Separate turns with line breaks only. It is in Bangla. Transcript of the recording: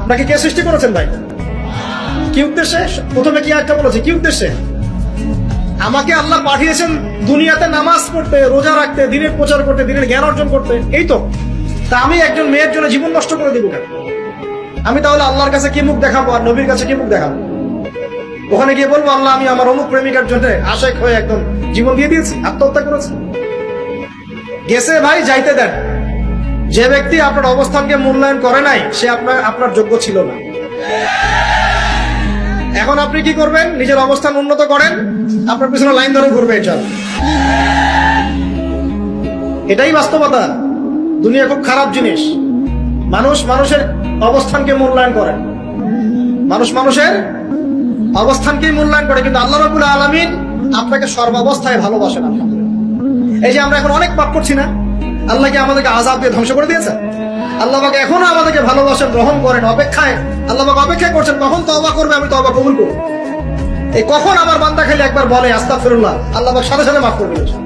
আপনাকে কে সৃষ্টি করেছেন ভাই? কি উদ্দেশ্যে? প্রথমে কি একটা বলেছে, কি উদ্দেশ্যে? আমাকে আল্লাহ পাঠিয়েছেন দুনিয়াতে নামাজ পড়তে, রোজা রাখতে, দিনের প্রচার করতে, দিনের জ্ঞান অর্জন করতে, এই তো। তা আমি একজন মেয়ের জন্য জীবন নষ্ট করে দিব কেন? আমি তাহলে আল্লাহর কাছে কি মুখ দেখাবো আর নবীর কাছে কি মুখ দেখাবো? ওখানে গিয়ে বলবো আল্লাহ আমি আমার অমুক প্রেমিকার জন্য আশেক হয়ে একদম জীবন দিয়ে দিয়েছি, আত্মহত্যা করেছি? গেছে ভাই, যাইতে দেন। যে ব্যক্তি আপনার অবস্থানকে মূল্যায়ন করে নাই সে আপনার যোগ্য ছিল না। এখন আপনি কি করবেন? নিজের অবস্থান উন্নত করেন, আপনার পিছনে লাইন ধরে ঘুরবে। এটাই বাস্তবতা। দুনিয়া খুব খারাপ জিনিস। মানুষ মানুষের অবস্থানকে মূল্যায়ন করে, মানুষ মানুষের অবস্থানকে মূল্যায়ন করে, কিন্তু আল্লাহ রাব্বুল আলামিন আপনাকে সর্বাবস্থায় ভালোবাসেন। আলহামদুলিল্লাহ। এই যে আমরা এখন অনেক পাপ করছি না, আল্লাহ কি আমাদেরকে আযাব দিয়ে ধ্বংস করে দিয়েছে? আল্লাহ পাক এখনো আমাদেরকে ভালোবাসেন, গ্রহণ করেন, অপেক্ষায়। আল্লাহ পাক অপেক্ষা করছেন কখন তওবা করবে, আমি তওবা কবুল করব। এই কখন আমার বান্দা খালি একবার বলে আস্তাগফিরুল্লাহ, আল্লাহ পাক সাথে সাথে মাফ করে দিয়েছেন।